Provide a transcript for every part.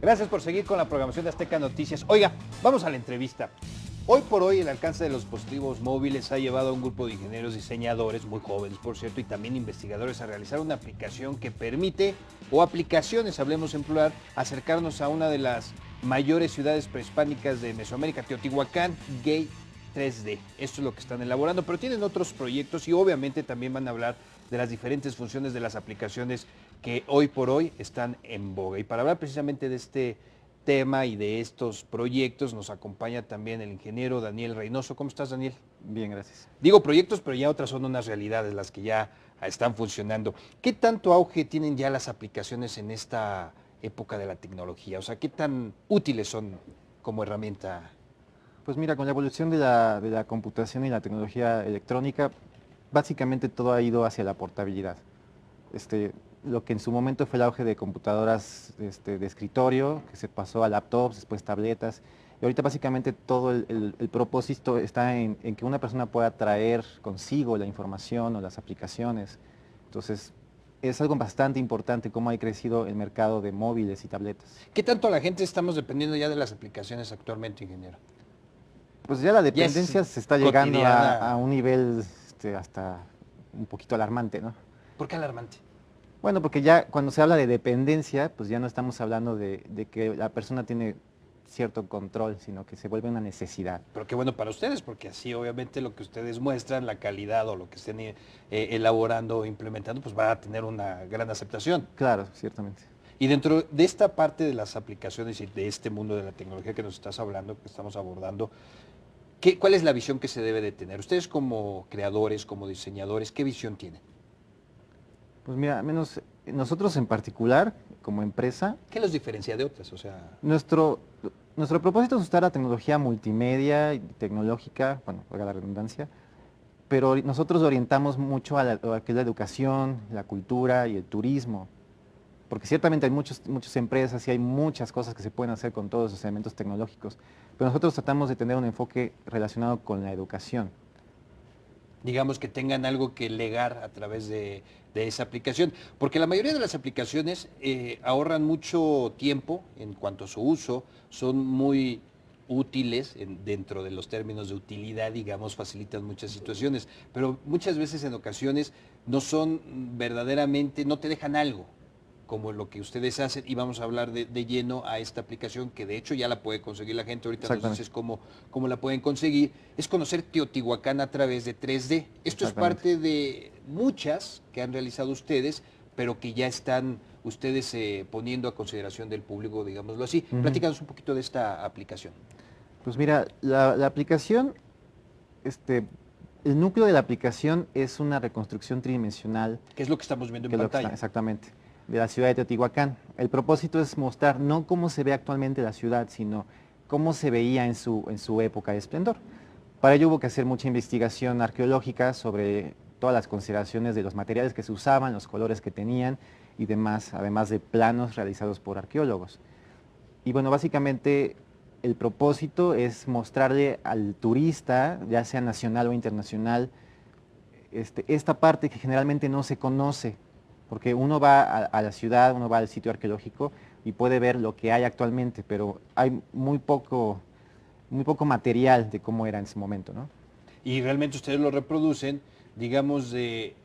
Gracias por seguir con la programación de Azteca Noticias. Oiga, vamos a la entrevista. Hoy por hoy el alcance de los dispositivos móviles ha llevado a un grupo de ingenieros diseñadores, muy jóvenes por cierto, y también investigadores a realizar una aplicación que permite, o aplicaciones, hablemos en plural, acercarnos a una de las mayores ciudades prehispánicas de Mesoamérica, Teotihuacán, Gate 3D. Esto es lo que están elaborando, pero tienen otros proyectos y obviamente también van a hablar de las diferentes funciones de las aplicaciones que hoy por hoy están en boga. Y para hablar precisamente de este tema y de estos proyectos nos acompaña también el ingeniero Daniel Reynoso. ¿Cómo estás, Daniel? Bien, gracias. Digo proyectos, pero ya otras son unas realidades las que ya están funcionando. ¿Qué tanto auge tienen ya las aplicaciones en esta época de la tecnología? O sea, ¿qué tan útiles son como herramienta? Pues mira, con la evolución de la computación y la tecnología electrónica, básicamente todo ha ido hacia la portabilidad. Lo que en su momento fue el auge de computadoras de escritorio, que se pasó a laptops, después tabletas, y ahorita básicamente todo el propósito está en que una persona pueda traer consigo la información o las aplicaciones. Entonces, es algo bastante importante cómo ha crecido el mercado de móviles y tabletas. ¿Qué tanto la gente estamos dependiendo ya de las aplicaciones actualmente, ingeniero? Pues ya la dependencia se está llegando a un nivel hasta un poquito alarmante, ¿no? ¿Por qué alarmante? Bueno, porque ya cuando se habla de dependencia, pues ya no estamos hablando de que la persona tiene cierto control, sino que se vuelve una necesidad. Pero qué bueno para ustedes, porque así obviamente lo que ustedes muestran, la calidad o lo que estén elaborando o implementando, pues va a tener una gran aceptación. Claro, ciertamente. Y dentro de esta parte de las aplicaciones y de este mundo de la tecnología que nos estás hablando, que estamos abordando, ¿cuál es la visión que se debe de tener? Ustedes como creadores, como diseñadores, ¿qué visión tienen? Pues mira, menos nosotros en particular, como empresa... ¿Qué los diferencia de otras? O sea... Nuestro propósito es usar la tecnología multimedia y tecnológica, bueno, valga la redundancia, pero nosotros orientamos mucho a lo que es la educación, la cultura y el turismo, porque ciertamente hay muchas empresas y hay muchas cosas que se pueden hacer con todos esos elementos tecnológicos, pero nosotros tratamos de tener un enfoque relacionado con la educación. Digamos que tengan algo que legar a través de esa aplicación, porque la mayoría de las aplicaciones ahorran mucho tiempo en cuanto a su uso, son muy útiles dentro de los términos de utilidad, digamos, facilitan muchas situaciones, pero muchas veces en ocasiones no son verdaderamente, no te dejan algo como lo que ustedes hacen, y vamos a hablar de lleno a esta aplicación, que de hecho ya la puede conseguir la gente, ahorita nos dices cómo la pueden conseguir, es conocer Teotihuacán a través de 3D. Esto es parte de muchas que han realizado ustedes, pero que ya están ustedes poniendo a consideración del público, digámoslo así. Platícanos un poquito de esta aplicación. Pues mira, la aplicación, el núcleo de la aplicación es una reconstrucción tridimensional. ¿Qué es lo que estamos viendo en pantalla? Exactamente. De la ciudad de Teotihuacán. El propósito es mostrar no cómo se ve actualmente la ciudad, sino cómo se veía en su época de esplendor. Para ello hubo que hacer mucha investigación arqueológica sobre todas las consideraciones de los materiales que se usaban, los colores que tenían y demás, además de planos realizados por arqueólogos. Y bueno, básicamente el propósito es mostrarle al turista, ya sea nacional o internacional, esta parte que generalmente no se conoce, porque uno va a la ciudad, uno va al sitio arqueológico y puede ver lo que hay actualmente, pero hay muy poco material de cómo era en ese momento, ¿no? Y realmente ustedes lo reproducen, digamos, de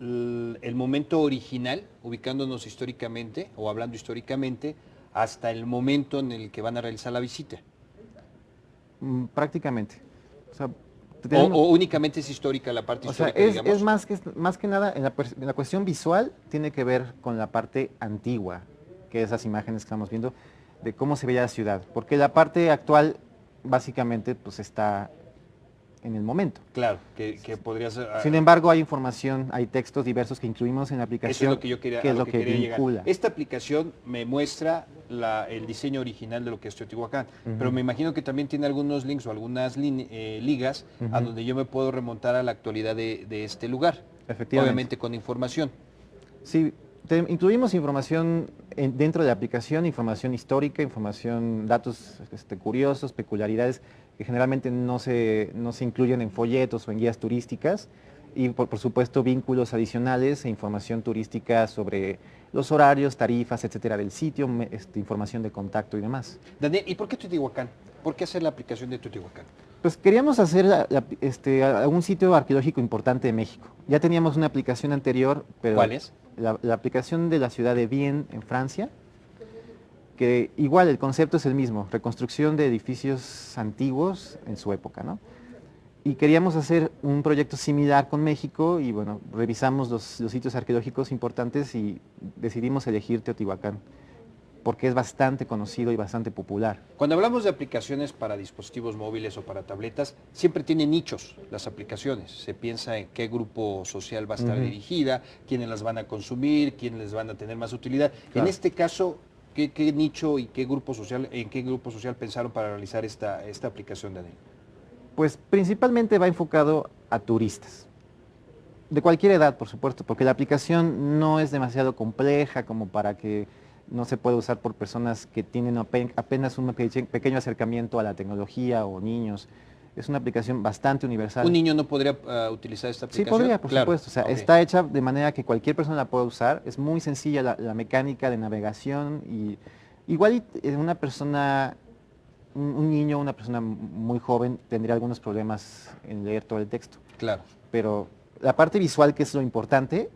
el momento original, ubicándonos históricamente o hablando históricamente, hasta el momento en el que van a realizar la visita. Prácticamente. O sea, o únicamente es histórica la parte histórica, digamos. Es más que nada, en la cuestión visual, tiene que ver con la parte antigua, que esas imágenes que estamos viendo, de cómo se veía la ciudad. Porque la parte actual, básicamente, pues está en el momento. Claro, que podría ser... Sin embargo, hay información, hay textos diversos que incluimos en la aplicación. Eso es lo que yo quería, que es lo que llegar. vincula. Esta aplicación me muestra el diseño original de lo que es Teotihuacán, pero me imagino que también tiene algunos links o algunas ligas a donde yo me puedo remontar a la actualidad de este lugar. Efectivamente. Obviamente con información. Sí, incluimos información dentro de la aplicación, información histórica, información, datos curiosos, peculiaridades que generalmente no se incluyen en folletos o en guías turísticas, y por supuesto vínculos adicionales e información turística sobre los horarios, tarifas, etcétera, del sitio, información de contacto y demás. Daniel, ¿y por qué Teotihuacán? ¿Por qué hacer la aplicación de Teotihuacán? Pues queríamos hacer un sitio arqueológico importante de México. Ya teníamos una aplicación anterior, pero... ¿Cuál es? La aplicación de la ciudad de Vienne, en Francia, que igual el concepto es el mismo, reconstrucción de edificios antiguos en su época, ¿no? Y queríamos hacer un proyecto similar con México y bueno, revisamos los sitios arqueológicos importantes y decidimos elegir Teotihuacán, porque es bastante conocido y bastante popular. Cuando hablamos de aplicaciones para dispositivos móviles o para tabletas, siempre tienen nichos las aplicaciones. Se piensa en qué grupo social va a estar dirigida, quiénes las van a consumir, quiénes les van a tener más utilidad. Claro. En este caso, ¿qué nicho y qué grupo social, en qué grupo social pensaron para realizar esta aplicación, Daniel? Pues principalmente va enfocado a turistas. De cualquier edad, por supuesto, porque la aplicación no es demasiado compleja como para que no se pueda usar por personas que tienen apenas un pequeño acercamiento a la tecnología o niños. Es una aplicación bastante universal. ¿Un niño no podría utilizar esta aplicación? Sí, podría, por supuesto. O sea, está hecha de manera que cualquier persona la pueda usar. Es muy sencilla la mecánica de navegación y igual una persona, un niño, una persona muy joven tendría algunos problemas en leer todo el texto. Claro. Pero la parte visual, que es lo importante,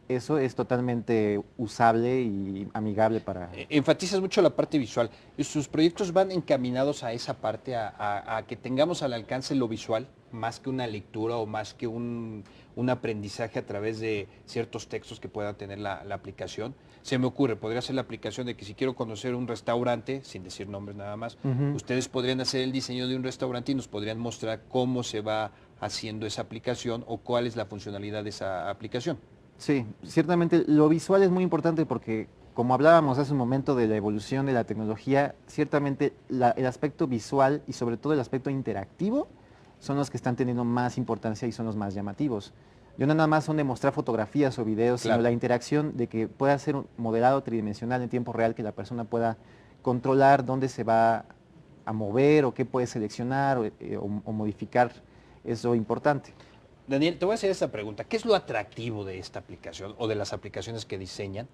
eso es totalmente usable y amigable para... Enfatizas mucho la parte visual. ¿Sus proyectos van encaminados a esa parte, a que tengamos al alcance lo visual, más que una lectura o más que un aprendizaje a través de ciertos textos que pueda tener la aplicación? Se me ocurre, podría ser la aplicación de que si quiero conocer un restaurante, sin decir nombres nada más, ustedes podrían hacer el diseño de un restaurante y nos podrían mostrar cómo se va haciendo esa aplicación o cuál es la funcionalidad de esa aplicación. Sí, ciertamente lo visual es muy importante porque, como hablábamos hace un momento de la evolución de la tecnología, ciertamente el aspecto visual y sobre todo el aspecto interactivo son los que están teniendo más importancia y son los más llamativos. Yo no nada más son de mostrar fotografías o videos, Claro. sino la interacción de que pueda ser un modelado tridimensional en tiempo real, que la persona pueda controlar dónde se va a mover o qué puede seleccionar o modificar, es lo importante. Daniel, te voy a hacer esta pregunta. ¿Qué es lo atractivo de esta aplicación o de las aplicaciones que diseñan?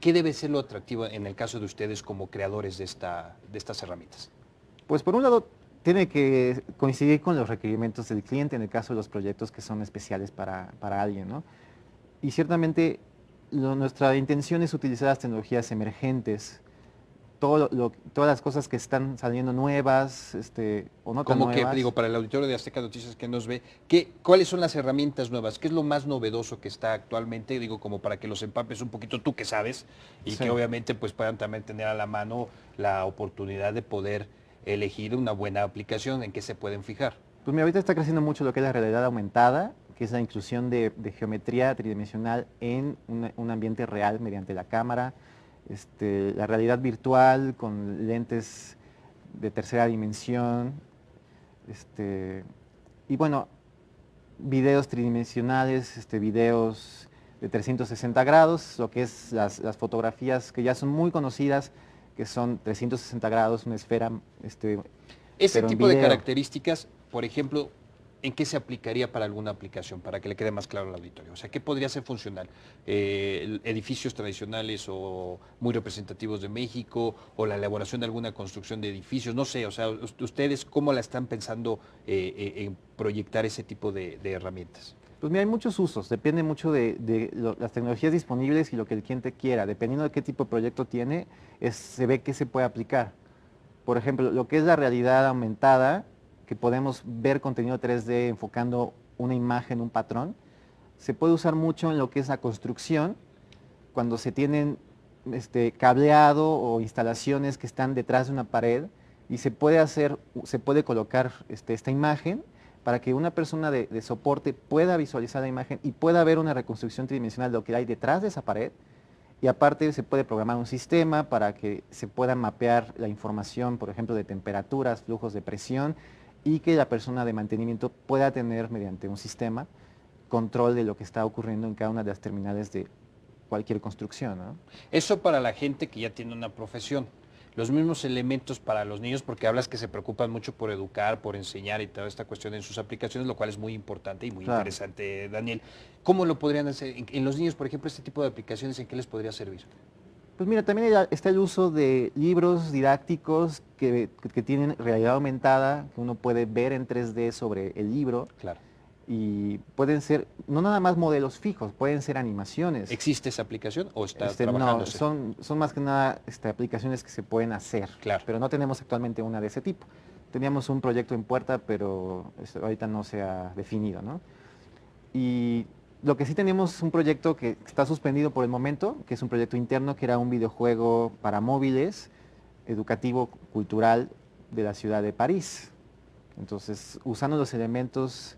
¿Qué debe ser lo atractivo en el caso de ustedes como creadores de estas herramientas? Pues por un lado, tiene que coincidir con los requerimientos del cliente en el caso de los proyectos que son especiales para alguien, ¿no? Y ciertamente nuestra intención es utilizar las tecnologías emergentes, todas las cosas que están saliendo nuevas, o no tan Como que, nuevas. digo, para el auditorio de Azteca Noticias que nos ve, ¿cuáles son las herramientas nuevas? ¿Qué es lo más novedoso que está actualmente? Digo, como para que los empapes un poquito tú que sabes y Sí. que obviamente pues puedan también tener a la mano la oportunidad de poder elegir una buena aplicación en que se pueden fijar. Pues mira, ahorita está creciendo mucho lo que es la realidad aumentada, que es la inclusión de geometría tridimensional en un ambiente real mediante la cámara, la realidad virtual con lentes de tercera dimensión, y bueno, videos tridimensionales, videos de 360 grados, lo que es las fotografías que ya son muy conocidas, que son 360 grados, una esfera, Ese pero en tipo de video. características, por ejemplo, ¿en qué se aplicaría para alguna aplicación? Para que le quede más claro al auditorio. O sea, ¿qué podría ser funcional? ¿Edificios tradicionales o muy representativos de México? ¿O la elaboración de alguna construcción de edificios? No sé, o sea, ¿ustedes cómo la están pensando en proyectar ese tipo de herramientas? Pues mira, hay muchos usos, depende mucho de las tecnologías disponibles y lo que el cliente quiera. Dependiendo de qué tipo de proyecto tiene, se ve qué se puede aplicar. Por ejemplo, lo que es la realidad aumentada, que podemos ver contenido 3D enfocando una imagen, un patrón, se puede usar mucho en lo que es la construcción, cuando se tienen cableado o instalaciones que están detrás de una pared y se puede colocar esta imagen para que una persona de soporte pueda visualizar la imagen y pueda ver una reconstrucción tridimensional de lo que hay detrás de esa pared. Y aparte se puede programar un sistema para que se pueda mapear la información, por ejemplo, de temperaturas, flujos de presión, y que la persona de mantenimiento pueda tener, mediante un sistema, control de lo que está ocurriendo en cada una de las terminales de cualquier construcción, ¿no? Eso para la gente que ya tiene una profesión. los mismos elementos para los niños, porque hablas que se preocupan mucho por educar, por enseñar y toda esta cuestión en sus aplicaciones, lo cual es muy importante y muy Claro. interesante, Daniel. ¿Cómo lo podrían hacer? En los niños, por ejemplo, este tipo de aplicaciones, ¿en qué les podría servir? Pues mira, también está el uso de libros didácticos que tienen realidad aumentada, que uno puede ver en 3D sobre el libro, Claro. y pueden ser, no nada más modelos fijos, pueden ser animaciones. ¿Existe esa aplicación o está No, trabajándose? son más que nada aplicaciones que se pueden hacer, Claro. pero no tenemos actualmente una de ese tipo. Teníamos un proyecto en puerta, pero ahorita no se ha definido, ¿no? Y lo que sí tenemos es un proyecto que está suspendido por el momento, que es un proyecto interno, que era un videojuego para móviles, educativo, cultural, de la ciudad de París. Entonces, usando los elementos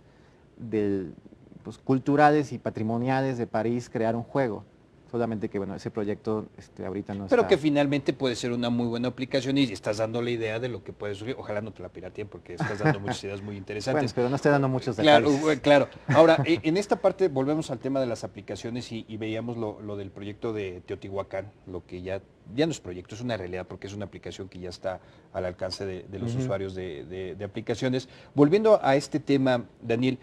pues, culturales y patrimoniales de París, crear un juego. Solamente que, bueno, ese proyecto ahorita no Pero está... que finalmente puede ser una muy buena aplicación y estás dando la idea de lo que puede surgir. Ojalá no te la pirateen porque estás dando muchas ideas muy Bueno, interesantes. pero no estoy dando muchos Claro, detalles. claro. Ahora, en esta parte volvemos al tema de las aplicaciones y veíamos lo del proyecto de Teotihuacán, lo que ya no es proyecto, es una realidad porque es una aplicación que ya está al alcance de los usuarios de aplicaciones. Volviendo a este tema, Daniel,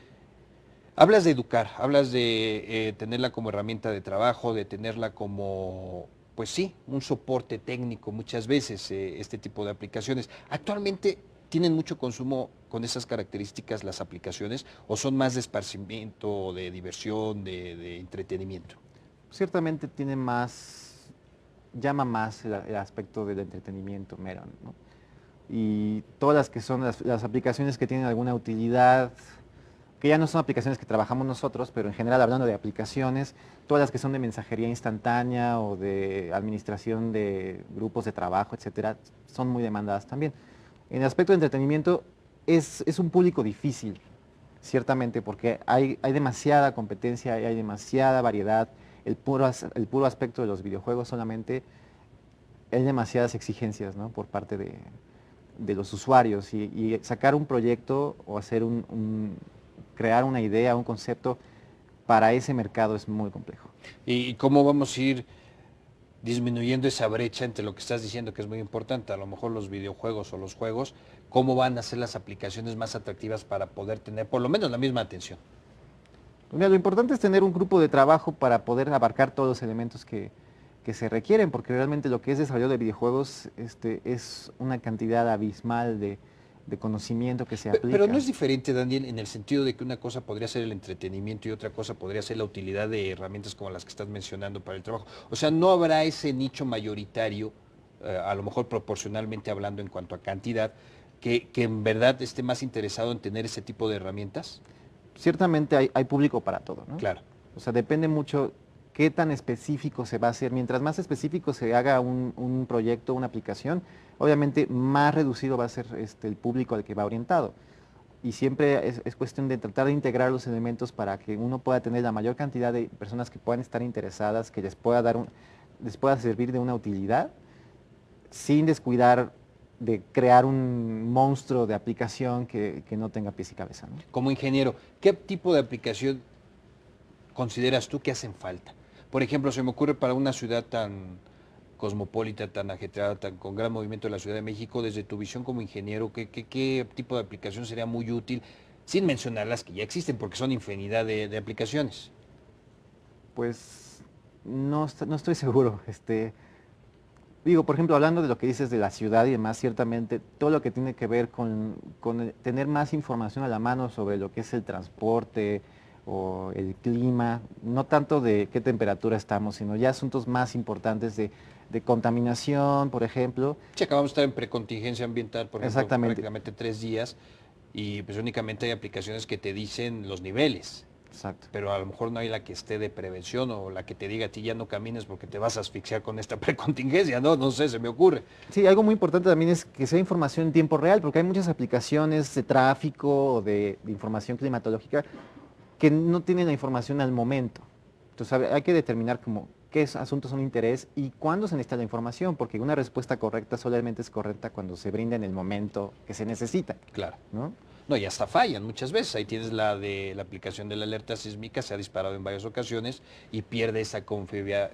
hablas de educar, hablas de tenerla como herramienta de trabajo, de tenerla como, pues sí, un soporte técnico muchas veces, este tipo de aplicaciones. Actualmente tienen mucho consumo con esas características las aplicaciones o son más de esparcimiento, de diversión, de entretenimiento. Ciertamente tiene más, llama más el aspecto del entretenimiento mero, ¿no? Y todas las que son las aplicaciones que tienen alguna utilidad, que ya no son aplicaciones que trabajamos nosotros, pero en general hablando de aplicaciones, todas las que son de mensajería instantánea o de administración de grupos de trabajo, etcétera, son muy demandadas también. En el aspecto de entretenimiento es un público difícil, ciertamente, porque hay demasiada competencia, hay demasiada variedad. El puro aspecto de los videojuegos solamente hay demasiadas exigencias, ¿no?, por parte de los usuarios y sacar un proyecto o hacer crear una idea, un concepto para ese mercado es muy complejo. ¿Y cómo vamos a ir disminuyendo esa brecha entre lo que estás diciendo, que es muy importante, a lo mejor los videojuegos o los juegos, cómo van a ser las aplicaciones más atractivas para poder tener por lo menos la misma atención? Pues mira, lo importante es tener un grupo de trabajo para poder abarcar todos los elementos que se requieren, porque realmente lo que es desarrollo de videojuegos es una cantidad abismal de conocimiento que se aplica. Pero no es diferente, Daniel, en el sentido de que una cosa podría ser el entretenimiento y otra cosa podría ser la utilidad de herramientas como las que estás mencionando para el trabajo. O sea, no habrá ese nicho mayoritario, a lo mejor proporcionalmente hablando en cuanto a cantidad, que en verdad esté más interesado en tener ese tipo de herramientas. Ciertamente hay público para todo, ¿no? Claro. O sea, depende mucho qué tan específico se va a hacer. Mientras más específico se haga un proyecto, una aplicación, obviamente más reducido va a ser el público al que va orientado. Y siempre es cuestión de tratar de integrar los elementos para que uno pueda tener la mayor cantidad de personas que puedan estar interesadas, que les pueda les pueda servir de una utilidad, sin descuidar de crear un monstruo de aplicación que no tenga pies y cabeza, ¿no? Como ingeniero, ¿qué tipo de aplicación consideras tú que hacen falta? Por ejemplo, se me ocurre para una ciudad tan cosmopolita, tan ajetreada, con gran movimiento de la Ciudad de México, desde tu visión como ingeniero, ¿qué tipo de aplicación sería muy útil? Sin mencionar las que ya existen, porque son infinidad de aplicaciones. Pues no estoy seguro. Digo, por ejemplo, hablando de lo que dices de la ciudad y demás, ciertamente todo lo que tiene que ver con tener más información a la mano sobre lo que es el transporte o el clima, no tanto de qué temperatura estamos, sino ya asuntos más importantes de contaminación, por ejemplo. Sí, acabamos de estar en precontingencia ambiental, por ejemplo, Exactamente. prácticamente 3 días, y pues únicamente hay aplicaciones que te dicen los niveles. Exacto. Pero a lo mejor no hay la que esté de prevención o la que te diga a ti ya no camines porque te vas a asfixiar con esta precontingencia, no sé, se me ocurre. Sí, algo muy importante también es que sea información en tiempo real, porque hay muchas aplicaciones de tráfico o de información climatológica que no tienen la información al momento. Entonces hay que determinar como qué asuntos son de interés y cuándo se necesita la información, porque una respuesta correcta solamente es correcta cuando se brinda en el momento que se necesita, Claro. ¿no? No, y hasta fallan muchas veces. Ahí tienes la de la aplicación de la alerta sísmica, se ha disparado en varias ocasiones y pierde esa confianza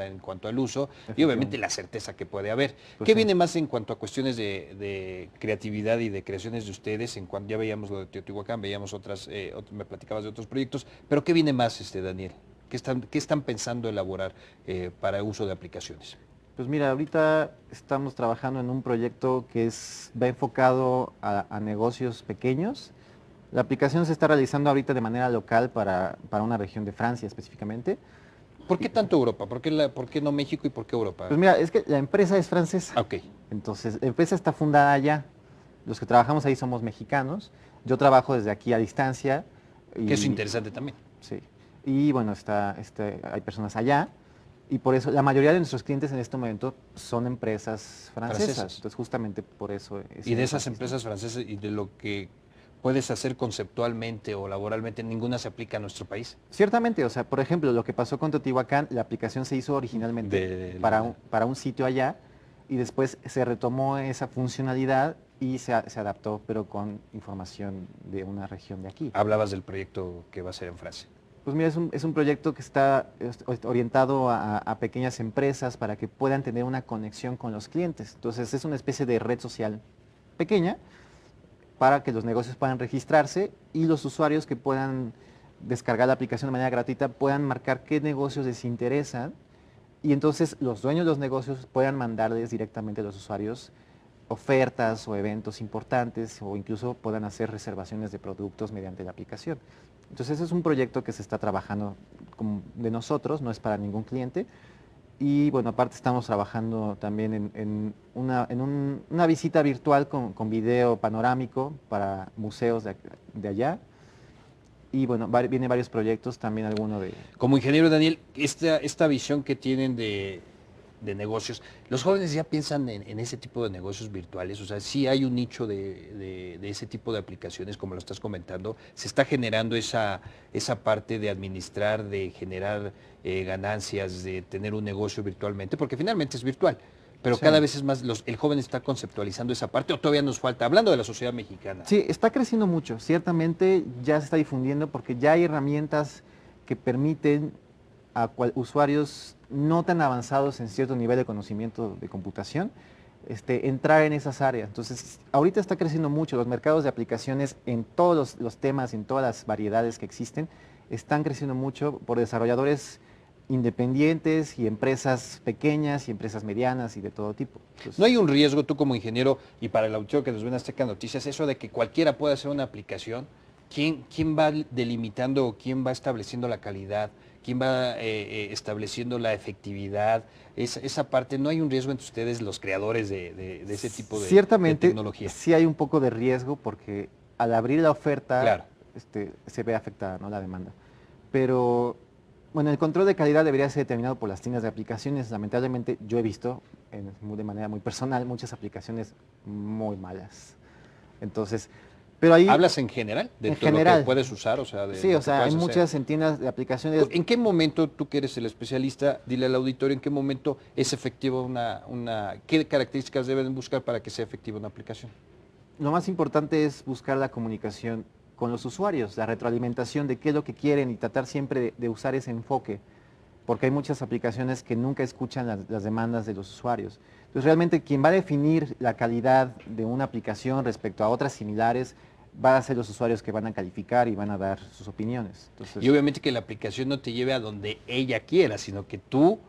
en cuanto al uso y obviamente Efectivamente. la certeza que puede haber. Pues ¿Qué sí. viene más en cuanto a cuestiones de creatividad y de creaciones de ustedes? En cuanto ya veíamos lo de Teotihuacán, veíamos me platicabas de otros proyectos, pero ¿qué viene más, Daniel? Qué están pensando elaborar para uso de aplicaciones? Pues mira, ahorita estamos trabajando en un proyecto que va enfocado a negocios pequeños. La aplicación se está realizando ahorita de manera local para una región de Francia específicamente. ¿Por qué tanto Europa? ¿Por qué no México y por qué Europa? Pues mira, es que la empresa es francesa. Ah, ok. Entonces, la empresa está fundada allá. Los que trabajamos ahí somos mexicanos. Yo trabajo desde aquí a distancia. Que es Y, interesante también. sí. Y bueno, hay personas allá. Y por eso, la mayoría de nuestros clientes en este momento son empresas francesas. Entonces, justamente por eso. Y de esas empresas francesas y de lo que puedes hacer conceptualmente o laboralmente, ninguna se aplica a nuestro país. Ciertamente, o sea, por ejemplo, lo que pasó con Teotihuacán, la aplicación se hizo originalmente para un sitio allá y después se retomó esa funcionalidad y se adaptó, pero con información de una región de aquí. Hablabas del proyecto que va a ser en Francia. Pues mira, es un proyecto que está orientado a pequeñas empresas para que puedan tener una conexión con los clientes. Entonces es una especie de red social pequeña para que los negocios puedan registrarse y los usuarios que puedan descargar la aplicación de manera gratuita puedan marcar qué negocios les interesan y entonces los dueños de los negocios puedan mandarles directamente a los usuarios ofertas o eventos importantes o incluso puedan hacer reservaciones de productos mediante la aplicación. Entonces ese es un proyecto que se está trabajando de nosotros, no es para ningún cliente. Y bueno, aparte estamos trabajando también en una visita virtual con video panorámico para museos de allá. Y bueno, vienen varios proyectos, también alguno de... Como ingeniero, Daniel, esta visión que tienen de negocios, los jóvenes ya piensan en ese tipo de negocios virtuales, o sea, sí hay un nicho de ese tipo de aplicaciones, como lo estás comentando, se está generando esa parte de administrar, de generar ganancias, de tener un negocio virtualmente, porque finalmente es virtual, pero Sí. cada vez es más, el joven está conceptualizando esa parte, o todavía nos falta, hablando de la sociedad mexicana. Sí, está creciendo mucho, ciertamente ya se está difundiendo porque ya hay herramientas que permiten a usuarios no tan avanzados en cierto nivel de conocimiento de computación, entrar en esas áreas. Entonces, ahorita está creciendo mucho, los mercados de aplicaciones en todos los temas, en todas las variedades que existen, están creciendo mucho por desarrolladores independientes y empresas pequeñas y empresas medianas y de todo tipo. Entonces, ¿No hay un riesgo tú como ingeniero y para el auditorio que nos ven a Azteca Noticias, eso de que cualquiera pueda hacer una aplicación? ¿Quién va delimitando o quién va estableciendo la calidad? ¿Quién va estableciendo la efectividad? Esa parte, ¿no hay un riesgo entre ustedes, los creadores de ese tipo de ciertamente tecnología? sí hay un poco de riesgo porque al abrir la oferta Claro. se ve afectada, ¿no?, la demanda. Pero bueno, el control de calidad debería ser determinado por las tiendas de aplicaciones. Lamentablemente yo he visto de manera muy personal muchas aplicaciones muy malas. Entonces, pero ahí... ¿Hablas en general de todo lo que puedes usar? O sea, sí, o sea, hay muchas en tiendas de aplicaciones. ¿En qué momento, tú que eres el especialista, dile al auditorio en qué momento es efectiva qué características deben buscar para que sea efectiva una aplicación? Lo más importante es buscar la comunicación con los usuarios, la retroalimentación de qué es lo que quieren y tratar siempre de usar ese enfoque, porque hay muchas aplicaciones que nunca escuchan las demandas de los usuarios. Entonces realmente quien va a definir la calidad de una aplicación respecto a otras similares va a ser los usuarios que van a calificar y van a dar sus opiniones. Entonces, y obviamente que la aplicación no te lleve a donde ella quiera, sino que tú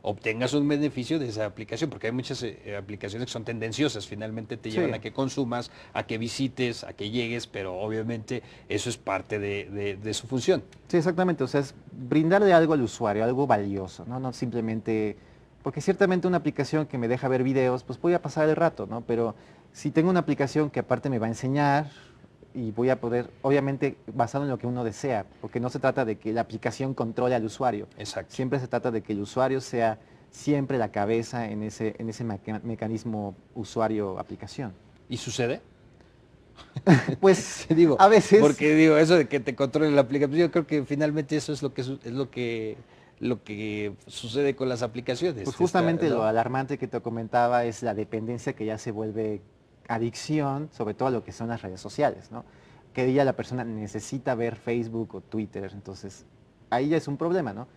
obtengas un beneficio de esa aplicación, porque hay muchas aplicaciones que son tendenciosas, finalmente te llevan a que consumas, a que visites, a que llegues, pero obviamente eso es parte de su función. Sí, exactamente, o sea, es brindarle algo al usuario, algo valioso, ¿no? No simplemente, porque ciertamente una aplicación que me deja ver videos, pues voy a pasar el rato, ¿no? Pero si tengo una aplicación que aparte me va a enseñar y voy a poder, obviamente basado en lo que uno desea, porque no se trata de que la aplicación controle al usuario. Exacto. Siempre se trata de que el usuario sea siempre la cabeza en ese mecanismo usuario-aplicación. ¿Y sucede? Pues digo, a veces... Porque digo, eso de que te controle la aplicación, yo creo que finalmente eso es lo que sucede con las aplicaciones. Pues justamente lo alarmante que te comentaba es la dependencia que ya se vuelve adicción, sobre todo a lo que son las redes sociales, ¿no? Que ya la persona necesita ver Facebook o Twitter, entonces ahí ya es un problema, ¿no?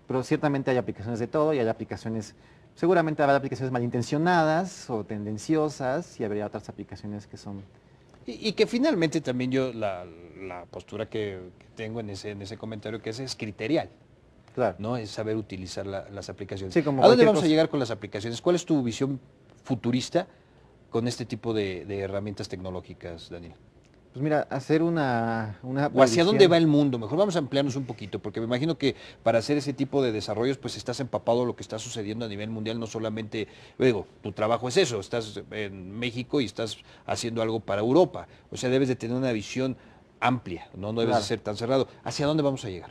Pero ciertamente hay aplicaciones de todo y hay aplicaciones, seguramente habrá aplicaciones malintencionadas o tendenciosas y habría otras aplicaciones que son... Y que finalmente también yo la postura que tengo en ese comentario que es criterial. Claro. ¿No? Es saber utilizar las aplicaciones. Sí, como ¿A dónde cualquier vamos a cosa. llegar con las aplicaciones? ¿Cuál es tu visión futurista con este tipo de herramientas tecnológicas, Daniel? Pues mira, hacer una ¿O hacia dónde previsión. va el mundo? Mejor vamos a ampliarnos un poquito, porque me imagino que para hacer ese tipo de desarrollos, pues estás empapado de lo que está sucediendo a nivel mundial, no solamente, digo, tu trabajo es eso, estás en México y estás haciendo algo para Europa. O sea, debes de tener una visión amplia, no debes de Claro. ser tan cerrado. ¿Hacia dónde vamos a llegar?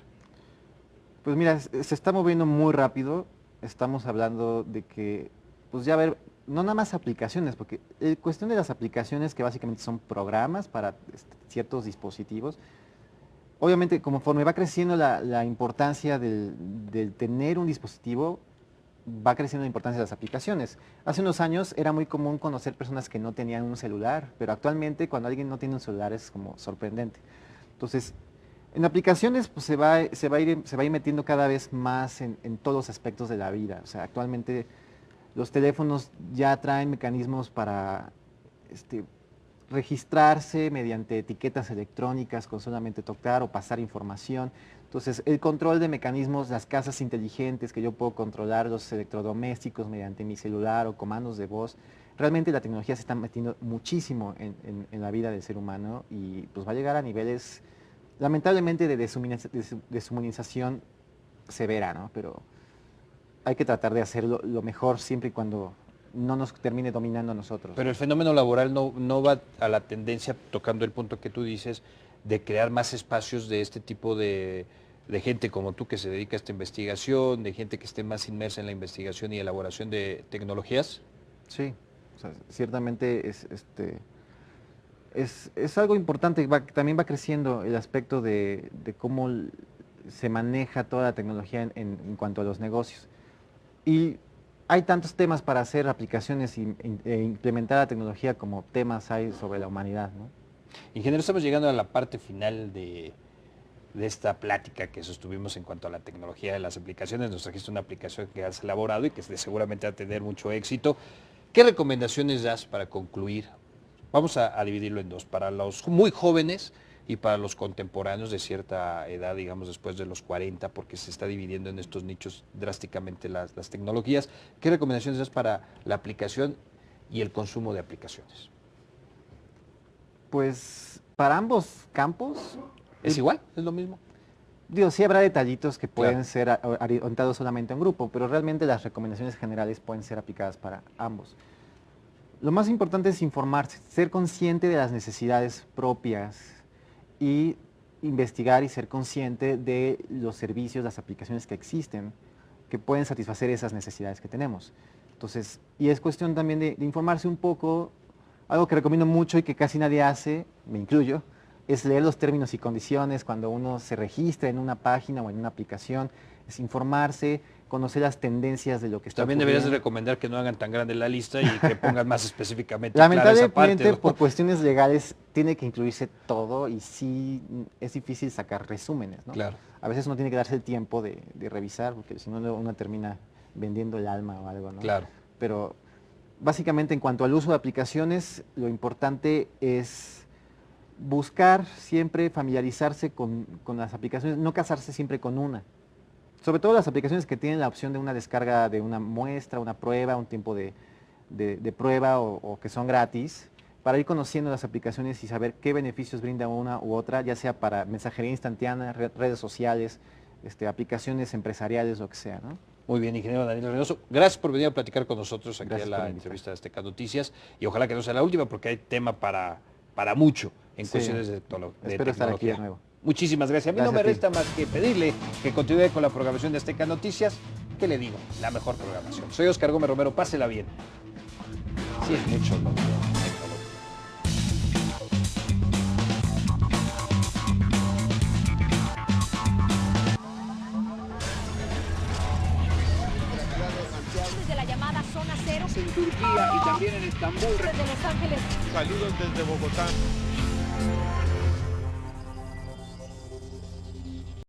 Pues mira, se está moviendo muy rápido. Estamos hablando de que, pues ya ver, no nada más aplicaciones, porque cuestión de las aplicaciones que básicamente son programas para ciertos dispositivos. Obviamente, conforme va creciendo la importancia del tener un dispositivo, va creciendo la importancia de las aplicaciones. Hace unos años era muy común conocer personas que no tenían un celular, pero actualmente cuando alguien no tiene un celular es como sorprendente. Entonces, en aplicaciones pues, se va a ir metiendo cada vez más en todos los aspectos de la vida. O sea, actualmente los teléfonos ya traen mecanismos para registrarse mediante etiquetas electrónicas con solamente tocar o pasar información. Entonces, el control de mecanismos, las casas inteligentes, que yo puedo controlar los electrodomésticos mediante mi celular o comandos de voz, realmente la tecnología se está metiendo muchísimo en la vida del ser humano y pues va a llegar a niveles, lamentablemente, de deshumanización severa, ¿no? Pero hay que tratar de hacerlo lo mejor siempre y cuando no nos termine dominando a nosotros. Pero el fenómeno laboral no va a la tendencia, tocando el punto que tú dices, de crear más espacios de este tipo de gente como tú que se dedica a esta investigación, de gente que esté más inmersa en la investigación y elaboración de tecnologías. Sí, o sea, ciertamente es algo importante, también va creciendo el aspecto de cómo se maneja toda la tecnología en cuanto a los negocios. Y hay tantos temas para hacer aplicaciones e implementar la tecnología como temas hay sobre la humanidad, ¿no? Ingeniero, estamos llegando a la parte final de esta plática que sostuvimos en cuanto a la tecnología de las aplicaciones. Nos trajiste una aplicación que has elaborado y que seguramente va a tener mucho éxito. ¿Qué recomendaciones das para concluir? Vamos a dividirlo en dos, para los muy jóvenes y para los contemporáneos de cierta edad, digamos después de los 40, porque se está dividiendo en estos nichos drásticamente las tecnologías. ¿Qué recomendaciones das para la aplicación y el consumo de aplicaciones? Pues para ambos campos, ¿Es igual? ¿Es lo mismo? digo, sí habrá detallitos que pueden Claro. ser orientados solamente a un grupo, pero realmente las recomendaciones generales pueden ser aplicadas para ambos. Lo más importante es informarse, ser consciente de las necesidades propias y investigar y ser consciente de los servicios, las aplicaciones que existen, que pueden satisfacer esas necesidades que tenemos. Entonces, y es cuestión también de informarse un poco. Algo que recomiendo mucho y que casi nadie hace, me incluyo, es leer los términos y condiciones cuando uno se registra en una página o en una aplicación, es informarse, conocer las tendencias de lo que está También deberías ocurriendo. recomendar que no hagan tan grande la lista y que pongan más específicamente clara esa Lamentablemente, parte, ¿no? por cuestiones legales, tiene que incluirse todo y sí es difícil sacar resúmenes, ¿no? Claro. A veces uno tiene que darse el tiempo de revisar, porque si no uno termina vendiendo el alma o algo, ¿no? Claro. Pero básicamente en cuanto al uso de aplicaciones, lo importante es buscar siempre familiarizarse con las aplicaciones, no casarse siempre con una. Sobre todo las aplicaciones que tienen la opción de una descarga de una muestra, una prueba, un tiempo de prueba o que son gratis, para ir conociendo las aplicaciones y saber qué beneficios brinda una u otra, ya sea para mensajería instantánea, redes sociales, aplicaciones empresariales, lo que sea, ¿no? Muy bien, ingeniero Daniel Reynoso. Gracias por venir a platicar con nosotros aquí Gracias a por la invitar. entrevista de Azteca Noticias y ojalá que no sea la última porque hay tema para mucho en Sí, cuestiones de espero estar aquí de tecnología. nuevo. Muchísimas gracias. A mí no Gracias me a ti. resta más que pedirle que continúe con la programación de Azteca Noticias. ¿Qué le digo? La mejor programación. Soy Oscar Gómez Romero, pásela bien. Sí es mucho lo tecnológico. Desde la llamada zona cero. En Turquía y también en Estambul. Desde Los Ángeles. Saludos desde Bogotá.